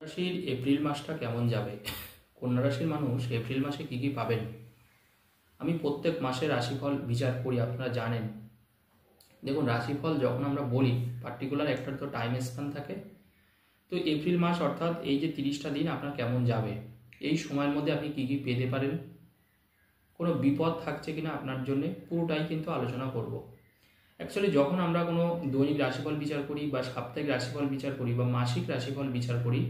রাশির এপ্রিল মাসটা কেমন যাবে? কন্যা রাশির মানুষ এপ্রিল মাসে কি কি পাবেন? আমি প্রত্যেক মাসে রাশিফল বিচার করি, আপনারা জানেন। দেখুন, রাশিফল যখন আমরা বলি পার্টিকুলার একটা তো টাইম স্প্যান থাকে। তো এপ্রিল মাস অর্থাৎ এই যে 30টা দিন আপনার কেমন যাবে, এই সময়ের মধ্যে আপনি কি কি পেতে পারেন, কোনো বিপদ থাকছে কিনা আপনার জন্য, পুরোটাই কিন্তু আলোচনা করব। অ্যাকচুয়ালি যখন আমরা কোনো দৈনিক রাশিফল বিচার করি বা সাপ্তাহিক রাশিফল বিচার করি বা মাসিক রাশিফল বিচার করি,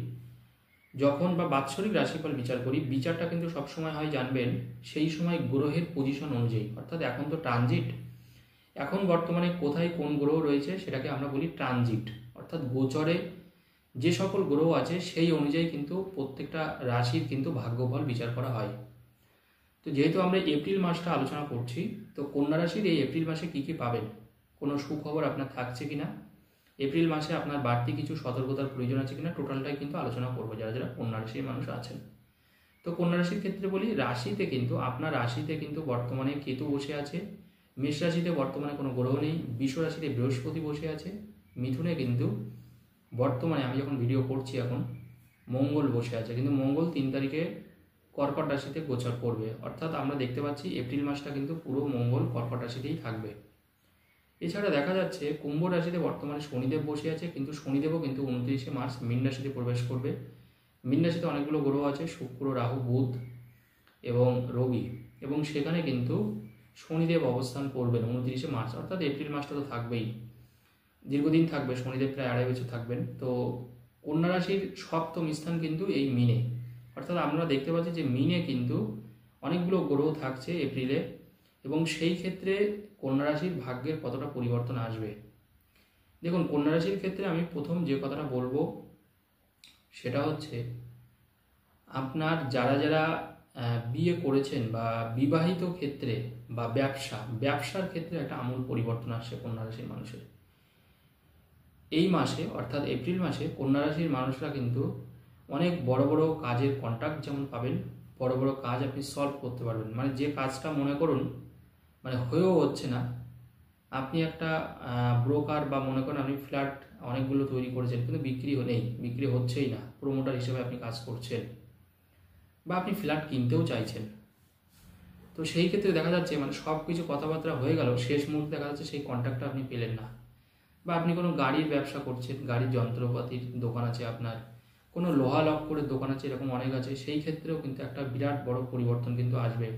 যখন বা বাৎসরিক রাশিফল বিচার করি, বিচারটা কিন্তু সবসময় হয় জানবেন সেই সময় গ্রহের পজিশন অনুযায়ী। অর্থাৎ এখন তো ট্রানজিট, এখন বর্তমানে কোথায় কোন গ্রহ রয়েছে সেটাকে আমরা বলি ট্রানজিট। অর্থাৎ গোচরে যে সকল গ্রহ আছে সেই অনুযায়ী কিন্তু প্রত্যেকটা রাশির কিন্তু ভাগ্যফল বিচার করা হয়। তো যেহেতু আমরা এপ্রিল মাসটা আলোচনা করছি, তো কন্যা রাশির এই এপ্রিল মাসে কি কি পাবেন, কোনো সুখবর আপনার থাকছে কিনা, এপ্রিল মাসে আপনার বাড়তি কিছু সতর্কতার প্রয়োজন আছে কিনা, টোটালটাই কিন্তু আলোচনা করবো যারা যারা কন্যা রাশির মানুষ আছেন। তো কন্যা রাশির ক্ষেত্রে বলি, রাশিতে কিন্তু আপনার রাশিতে কিন্তু বর্তমানে কেতু বসে আছে, মেষ রাশিতে বর্তমানে কোনো গ্রহ নেই, বৃষ রাশিতে বৃহস্পতি বসে আছে, মিথুনে কিন্তু বর্তমানে আমি যখন ভিডিও করছি এখন মঙ্গল বসে আছে, কিন্তু মঙ্গল 3 তারিখে কর্কট রাশিতে গোচর করবে। অর্থাৎ আমরা দেখতে পাচ্ছি এপ্রিল মাসটা কিন্তু পুরো মঙ্গল কর্কট রাশিতেই থাকবে। এছাড়া দেখা যাচ্ছে কুম্ভ রাশিতে বর্তমানে শনিদেব বসে আছে, কিন্তু শনিদেবও কিন্তু 29শে মার্চ মীন রাশিতে প্রবেশ করবে। মীন রাশিতে অনেকগুলো গ্রহ আছে, শুক্র, রাহু, বুধ এবং রবি, এবং সেখানে কিন্তু শনিদেব অবস্থান করবেন 29শে মার্চ। অর্থাৎ এপ্রিল মাসটা তো থাকবেই, দীর্ঘদিন থাকবে শনিদেব, প্রায় 2.5 বছর থাকবেন। তো কন্যা রাশির সপ্তম স্থান কিন্তু এই মিনে। অর্থাৎ আমরা দেখতে পাচ্ছি যে মিনে কিন্তু অনেকগুলো গ্রহ থাকছে এপ্রিলে, এবং সেই ক্ষেত্রে কন্যা রাশির ভাগ্যের কতটা পরিবর্তন আসবে। দেখুন, কন্যা রাশির ক্ষেত্রে আমি প্রথম যে কথাটা বলবো সেটা হচ্ছে আপনার যারা যারা বিয়ে করেছেন বা বিবাহিত ক্ষেত্রে বা ব্যবসার ক্ষেত্রে একটা আমূল পরিবর্তন আসছে কন্যা রাশির মানুষের। এই মাসে অর্থাৎ এপ্রিল মাসে কন্যা রাশির মানুষরা কিন্তু অনেক বড় বড় কাজের কন্ট্রাক্ট যেমন পাবেন, বড় বড় কাজ আপনি সলভ করতে পারবেন। মানে যে কাজটা মনে করুন মানে হয়েও হচ্ছে না, আপনি একটা ব্রোকার বা মনে করেন আপনি ফ্ল্যাট অনেকগুলো তৈরি করেছেন কিন্তু বিক্রি হচ্ছেই না, প্রোমোটার হিসেবে আপনি কাজ করছেন, বা আপনি ফ্ল্যাট কিনতেও চাইছেন। তো সেই ক্ষেত্রে দেখা যাচ্ছে মানে সব কিছু কথাবার্তা হয়ে গেল, শেষ মুহূর্তে দেখা যাচ্ছে সেই কন্ট্রাক্টটা আপনি পেলেন না। বা আপনি কোনো গাড়ির ব্যবসা করছেন, গাড়ির যন্ত্রপাতির দোকান আছে আপনার, কোনো লোহা লক্করের দোকান আছে, এরকম অনেক আছে, সেই ক্ষেত্রেও কিন্তু একটা বিরাট বড় পরিবর্তন কিন্তু আসবে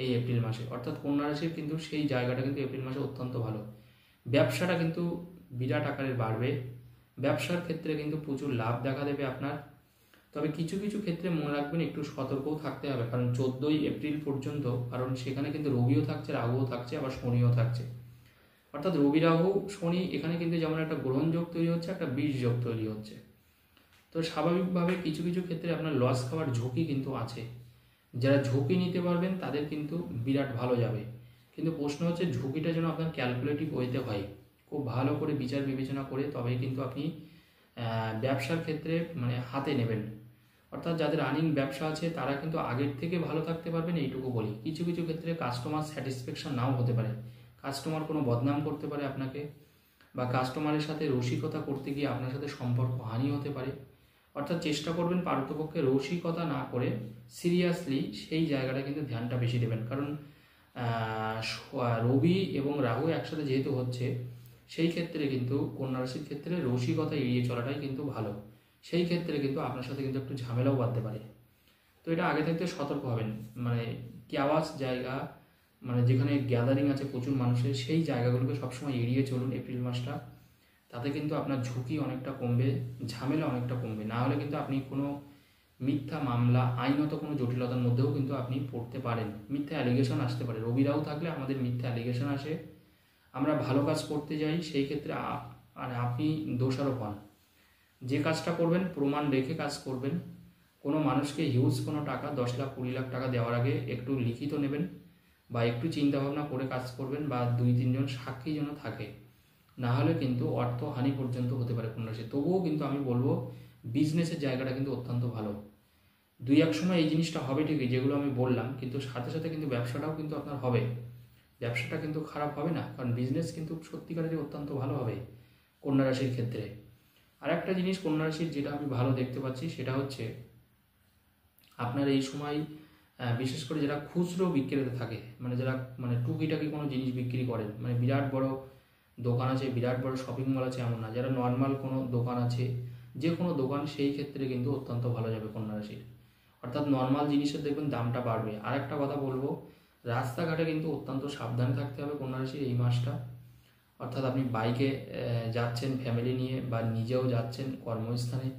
এই এপ্রিল মাসে। অর্থাৎ কন্যা রাশির কিন্তু সেই জায়গাটা কিন্তু এপ্রিল মাসে অত্যন্ত ভালো, ব্যবসাটা কিন্তু বিরাট আকারে বাড়বে, ব্যবসার ক্ষেত্রে কিন্তু প্রচুর লাভ দেখা দেবে আপনার। তবে কিছু কিছু ক্ষেত্রে মনে রাখবেন একটু সতর্কও থাকতে হবে, কারণ 14ই এপ্রিল পর্যন্ত, কারণ সেখানে কিন্তু রবিও থাকছে, রাহুও থাকছে, আবার শনিও থাকছে। অর্থাৎ রবি রাহু শনি এখানে কিন্তু যেমন একটা গ্রহণযোগ তৈরি হচ্ছে, একটা বীজ যোগ তৈরি হচ্ছে। তো স্বাভাবিকভাবে কিছু কিছু ক্ষেত্রে আপনার লস খাওয়ার ঝুঁকি কিন্তু আছে। যারা ঝুঁকি নিতে পারবেন তাদের কিন্তু বিরাট ভালো যাবে, কিন্তু প্রশ্ন হচ্ছে ঝুঁকিটা যেন আপনার ক্যালকুলেটিভ ওয়েতে হয়, খুব ভালো করে বিচার বিবেচনা করে তবেই কিন্তু আপনি ব্যবসার ক্ষেত্রে মানে হাতে নেবেন। অর্থাৎ যাদের রানিং ব্যবসা আছে তারা কিন্তু আগের থেকে ভালো থাকতে পারবেন, এইটুকু বলি। কিছু কিছু ক্ষেত্রে কাস্টমার স্যাটিসফ্যাকশন নাও হতে পারে, কাস্টমার কোনো বদনাম করতে পারে আপনাকে, বা কাস্টমারের সাথে রসিকতা করতে গিয়ে আপনার সাথে সম্পর্ক হানি হতে পারে। অর্থাৎ চেষ্টা করবেন পারতপক্ষে রসিকতা না করে সিরিয়াসলি সেই জায়গাটা কিন্তু ধ্যানটা বেশি দেবেন, কারণ রবি এবং রাহু একসাথে যেহেতু হচ্ছে, সেই ক্ষেত্রে কিন্তু কন্যা রাশির ক্ষেত্রে রসিকতা এড়িয়ে চলাটাই কিন্তু ভালো। সেই ক্ষেত্রে কিন্তু আপনার সাথে কিন্তু একটু ঝামেলাও বাঁধতে পারে। তো এটা আগে থাকতে সতর্ক হবেন, মানে ক্যাওয়াস জায়গা, মানে যেখানে গ্যাদারিং আছে প্রচুর মানুষের, সেই জায়গাগুলোকে সবসময় এড়িয়ে চলুন এপ্রিল মাসটা। তাতে কিন্তু আপনার ঝুঁকি অনেকটা কমবে, ঝামেলা অনেকটা কমবে। না হলে কিন্তু আপনি কোনো মিথ্যা মামলা, আইনত কোনো জটিলতার মধ্যেও কিন্তু আপনি পড়তে পারেন, মিথ্যা অ্যালিগেশন আসতে পারে। রবিরাও থাকলে আমাদের মিথ্যা অ্যালিগেশন আসে, আমরা ভালো কাজ করতে যাই, সেই ক্ষেত্রে মানে আপনি দোষারোপ হন। যে কাজটা করবেন প্রমাণ রেখে কাজ করবেন। কোনো মানুষকে হিউজ কোনো টাকা 10 লাখ 20 লাখ টাকা দেওয়ার আগে একটু লিখিত নেবেন, বা একটু চিন্তাভাবনা করে কাজ করবেন, বা 2-3 জন সাক্ষী যেন থাকে, না হলে কিন্তু অর্থহানি পর্যন্ত হতে পারে কন্যা রাশি। তবুও কিন্তু আমি বলবো বিজনেসের জায়গাটা কিন্তু অত্যন্ত ভালো। 2-1 সময় এই জিনিসটা হবে ঠিকই যেগুলো আমি বললাম, কিন্তু সাথে সাথে কিন্তু ব্যবসাটাও কিন্তু আপনার হবে, ব্যবসাটা কিন্তু খারাপ হবে না, কারণ বিজনেস কিন্তু সত্যিকারেরই অত্যন্ত ভালো হবে কন্যা রাশির ক্ষেত্রে। আর একটা জিনিস কন্যা রাশির যেটা আমি ভালো দেখতে পাচ্ছি সেটা হচ্ছে আপনার এই সময় বিশেষ করে যারা খুচরো বিক্রেতা থাকে, মানে যারা মানে টুকিটাকি কোনো জিনিস বিক্রি করেন, মানে বিরাট বড় দোকান আছে, বিরাট বড় শপিং মল আছে এমন না, যারা নর্মাল কোনো দোকান আছে, যে কোনো দোকান, সেই ক্ষেত্রে কিন্তু অত্যন্ত ভালো যাবে কন্যা রাশির। অর্থাৎ নর্মাল জিনিসের দেখবেন দামটা বাড়বে। আর একটা কথা বলবো, রাস্তাঘাটে কিন্তু অত্যন্ত সাবধানে থাকতে হবে কন্যা রাশির এই মাসটা। অর্থাৎ আপনি বাইকে যাচ্ছেন ফ্যামিলি নিয়ে বা নিজেও যাচ্ছেন কর্মস্থানে,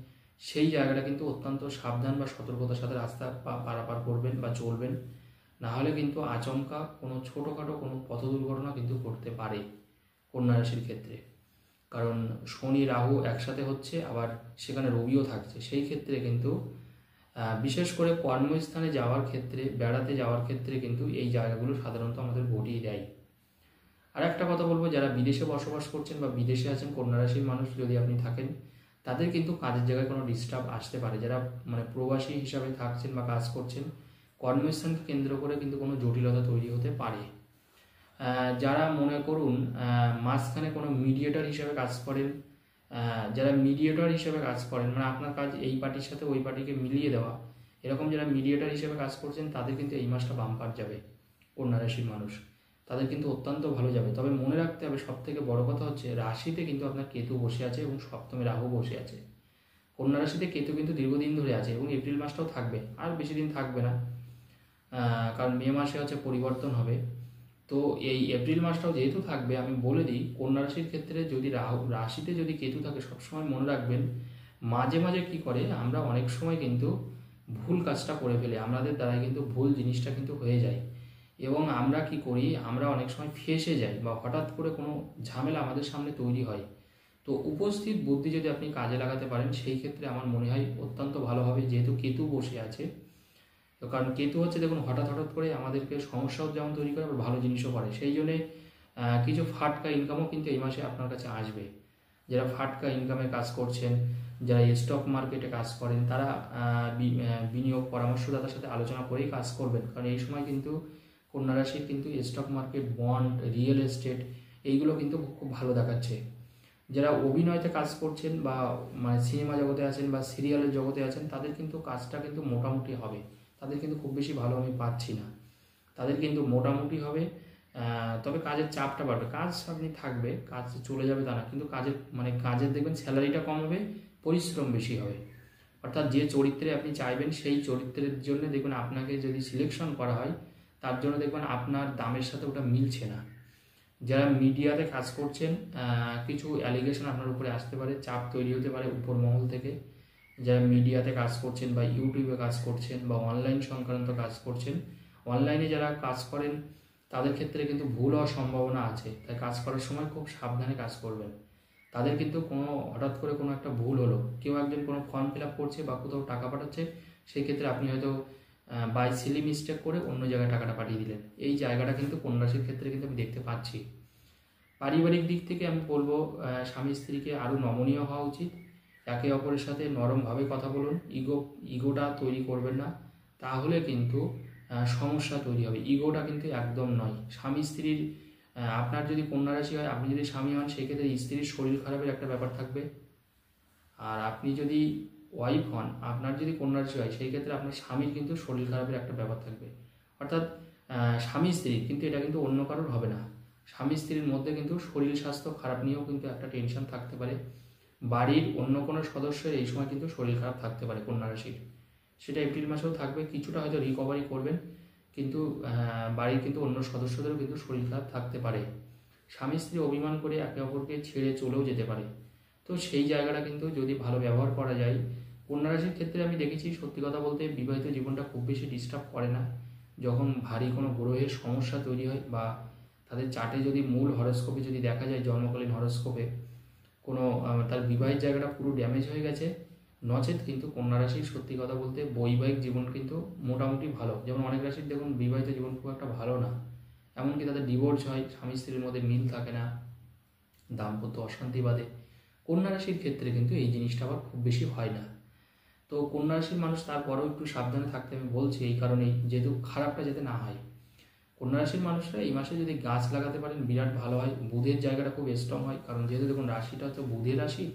সেই জায়গাটা কিন্তু অত্যন্ত সাবধান বা সতর্কতার সাথে রাস্তা পারাপার করবেন বা চলবেন, না হলে কিন্তু আচমকা কোনো ছোটোখাটো কোনো পথ দুর্ঘটনা কিন্তু ঘটতে পারে কন্যা রাশির ক্ষেত্রে। কারণ শনি রাহু একসাথে হচ্ছে, আবার সেখানে রবিও থাকছে, সেই ক্ষেত্রে কিন্তু বিশেষ করে কর্মস্থানে যাওয়ার ক্ষেত্রে, বেড়াতে যাওয়ার ক্ষেত্রে কিন্তু এই জায়গাগুলো সাধারণত আমাদের ঘটিয়ে দেয়। আর একটা কথা বলবো, যারা বিদেশে বসবাস করছেন বা বিদেশে আছেন কন্যা রাশির মানুষ যদি আপনি থাকেন, তাদের কিন্তু কাজের জায়গায় কোনো ডিস্টার্ব আসতে পারে। যারা মানে প্রবাসী হিসাবে থাকছেন বা কাজ করছেন, কর্মস্থানকে কেন্দ্র করে কিন্তু কোনো জটিলতা তৈরি হতে পারে। যারা মনে করুন মাঝখানে কোনো মিডিয়েটর হিসেবে কাজ করেন, যারা মিডিয়েটর হিসেবে কাজ করেন, মানে আপনার কাজ এই পার্টির সাথে ওই পার্টিকে মিলিয়ে দেওয়া, এরকম যারা মিডিয়েটর হিসেবে কাজ করছেন তাদের কিন্তু এই মাসটা বাম্পার যাবে কন্যা রাশির মানুষ, তাদের কিন্তু অত্যন্ত ভালো যাবে। তবে মনে রাখতে হবে, সব থেকে বড় কথা হচ্ছে রাশিতে কিন্তু আপনার কেতু বসে আছে এবং সপ্তমে রাহু বসে আছে। কন্যা রাশিতে কেতু কিন্তু দীর্ঘদিন ধরে আছে এবং এপ্রিল মাসটাও থাকবে, আর বেশি দিন থাকবে না, কারণ মে মাসে হচ্ছে পরিবর্তন হবে। তো এই এপ্রিল মাসটাও যেহেতু থাকবে, আমি বলে দিই কন্যা রাশির ক্ষেত্রে যদি রাশিতে যদি কেতু থাকে, সবসময় মনে রাখবেন মাঝে মাঝে কি করে আমরা অনেক সময় কিন্তু ভুল কাজটা করে ফেলি, আমাদের দ্বারাই কিন্তু ভুল জিনিসটা কিন্তু হয়ে যায়, এবং আমরা কি করি, আমরা অনেক সময় ফেঁসে যাই বা হঠাৎ করে কোনো ঝামেলা আমাদের সামনে তৈরি হয়। তো উপস্থিত বুদ্ধি যদি আপনি কাজে লাগাতে পারেন, সেই ক্ষেত্রে আমার মনে হয় অত্যন্ত ভালো হবে, যেহেতু কেতু বসে আছে। তো কারণ কেতু হচ্ছে দেখুন হঠাৎ হঠাৎ করে আমাদেরকে সমস্যাও যেমন তৈরি করে, আবার ভালো জিনিসও করে, সেই জন্যে কিছু ফাটকা ইনকামও কিন্তু এই মাসে আপনার কাছে আসবে। যারা ফাটকা ইনকামে কাজ করছেন, যারা স্টক মার্কেটে কাজ করেন, তারা বিনিয়োগ পরামর্শদাতার সাথে আলোচনা করেই কাজ করবেন, কারণ এই সময় কিন্তু কন্যা রাশির কিন্তু stock market, bond, real estate এইগুলো কিন্তু খুব ভালো দেখাচ্ছে। যারা অভিনয়তে কাজ করছেন বা মানে সিনেমা জগতে আছেন বা সিরিয়ালের জগতে আছেন, তাদের কিন্তু কাজটা কিন্তু মোটামুটি হবে, তাদের কিন্তু খুব বেশি ভালো আমি পাচ্ছি না, তাদের কিন্তু মোটামুটি হবে। তবে কাজের চাপটা বাড়বে, কাজ আপনি থাকবে, কাজ চলে যাবে তা না, কিন্তু কাজের দেখবেন স্যালারিটা কম হবে, পরিশ্রম বেশি হবে। অর্থাৎ যে চরিত্রে আপনি চাইবেন সেই চরিত্রের জন্য দেখবেন আপনাকে যদি সিলেকশন করা হয়, তার জন্য দেখবেন আপনার দামের সাথে ওটা মিলছে না। যারা মিডিয়াতে কাজ করছেন, কিছু অ্যালিগেশন আপনার উপরে আসতে পারে, চাপ তৈরি হতে পারে উপর মহল থেকে। যারা মিডিয়াতে কাজ করছেন বা ইউটিউবে কাজ করছেন বা অনলাইন সংক্রান্ত কাজ করছেন, অনলাইনে যারা কাজ করেন তাদের ক্ষেত্রে কিন্তু ভুল হওয়ার সম্ভাবনা আছে, তাই কাজ করার সময় খুব সাবধানে কাজ করবেন। তাদের কিন্তু কোনো হঠাৎ করে কোনো একটা ভুল হলো, কেউ একজন কোনো ফর্ম ফিল আপ করছে বা কোথাও টাকা পাঠাচ্ছে, সেই ক্ষেত্রে আপনি হয়তো বাই সিলি মিস্টেক করে অন্য জায়গায় টাকাটা পাঠিয়ে দিলেন, এই জায়গাটা কিন্তু কন্যা রাশির ক্ষেত্রে কিন্তু আমি দেখতে পাচ্ছি। পারিবারিক দিক থেকে আমি বলবো স্বামী স্ত্রীকে আরও নমনীয় হওয়া উচিত, একে অপরের সাথে নরমভাবে কথা বলুন, ইগোটা তৈরি করবেন না, তাহলে কিন্তু সমস্যা তৈরি হবে। ইগোটা কিন্তু একদম নয়। স্বামী স্ত্রীর আপনার যদি কন্যা রাশি হয়, আপনি যদি স্বামী হন, সেই ক্ষেত্রে স্ত্রীর শরীর খারাপের একটা ব্যাপার থাকবে। আর আপনি যদি ওয়াইফ হন, আপনার যদি কন্যা রাশি হয়, সেই ক্ষেত্রে আপনার স্বামীর কিন্তু শরীর খারাপের একটা ব্যাপার থাকবে। অর্থাৎ স্বামী স্ত্রীর, কিন্তু এটা কিন্তু অন্য কারোর হবে না, স্বামী স্ত্রীর মধ্যে কিন্তু শরীর স্বাস্থ্য খারাপ নিয়েও কিন্তু একটা টেনশন থাকতে পারে। বাড়ির অন্য কোনো সদস্যের এই সময় কিন্তু শরীর খারাপ থাকতে পারে কন্যা রাশির, সেটা এপ্রিল মাসেও থাকবে, কিছুটা হয়তো রিকভারি করবেন, কিন্তু বাড়ির কিন্তু অন্য সদস্যদেরও কিন্তু শরীর খারাপ থাকতে পারে। স্বামী স্ত্রী অভিমান করে একে অপরকে ছেড়ে চলেও যেতে পারে। তো সেই জায়গাটা কিন্তু যদি ভালো ব্যবহার করা যায়, কন্যা রাশির ক্ষেত্রে আমি দেখেছি, সত্যি কথা বলতে বিবাহিত জীবনটা খুব বেশি ডিস্টার্ব করে না। যখন ভারী কোনো গ্রহের সমস্যা তৈরি হয় বা তাদের চার্টে যদি মূল হরস্কোপে যদি দেখা যায়, জন্মকালীন হরস্কোপে কোনো তার বিবাহের জায়গাটা পুরো ড্যামেজ হয়ে গেছে, নচেত কিন্তু কন্যা রাশির সত্যি কথা বলতে বৈবাহিক জীবন কিন্তু মোটামুটি ভালো। যেমন অনেক রাশির দেখুন বিবাহিত জীবন খুব একটা ভালো না, এমনকি তাদের ডিভোর্স হয়, স্বামী স্ত্রীর মধ্যে মিল থাকে না, দাম্পত্য অশান্তি বাধে। কন্যা রাশির ক্ষেত্রে কিন্তু এই জিনিসটা আবার খুব বেশি হয় না। তো কন্যা রাশির মানুষ তারপরেও একটু সাবধানে থাকতে আমি বলছি, এই কারণেই, যেহেতু খারাপটা যাতে না হয়। কন্যা রাশির মানুষরা এই মাসে যদি গাছ লাগাতে পারেন বিরাট ভালো হয়, বুধের জায়গাটা খুব স্ট্রং হয়, কারণ যেহেতু দেখুন রাশিটা তো বুধের রাশি,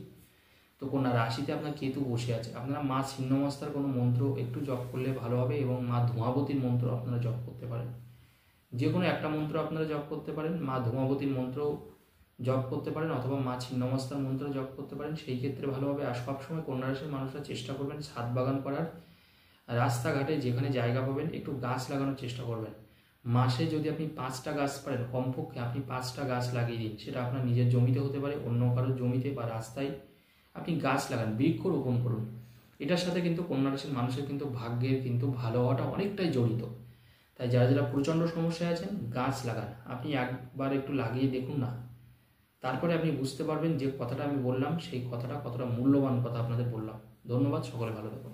তো তো কন্যা রাশিতে আপনার কেতু বসে আছে। আপনারা মা ছিন্নমস্তার কোনো মন্ত্র একটু জপ করলে ভালো হবে, এবং মা ধূমাবতীর মন্ত্র আপনারা জপ করতে পারেন। যে কোনো একটা মন্ত্র আপনারা জপ করতে পারেন, মা ধূমাবতীর মন্ত্র জপ করতে পারেন, অথবা মা ছিন্নমস্তার মন্ত্র জপ করতে পারেন, সেই ক্ষেত্রে ভালো হবে। আর সবসময় কন্যা রাশির মানুষরা চেষ্টা করবেন ছাদ বাগান করার। রাস্তাঘাটে যেখানে জায়গা পাবেন একটু গাছ লাগানোর চেষ্টা করবেন। মাসে যদি আপনি 5টা গাছ পারেন, কমপক্ষে আপনি 5টা গাছ লাগিয়ে দিন। সেটা আপনার নিজের জমিতে হতে পারে, অন্য কারোর জমিতে বা রাস্তায় আপনি গাছ লাগান, বৃক্ষরোপণ করুন। এটার সাথে কিন্তু কন্যা রাশির মানুষের কিন্তু ভাগ্যের কিন্তু ভালো হওয়াটা অনেকটাই জড়িত। তাই যারা যারা প্রচণ্ড সমস্যায় আছেন, গাছ লাগান। আপনি একবার একটু লাগিয়ে দেখুন না, তারপরে আপনি বুঝতে পারবেন যে কথাটা আমি বললাম সেই কথাটা কতটা মূল্যবান কথা আপনাদের বললাম। ধন্যবাদ, সকলে ভালো থাকুন।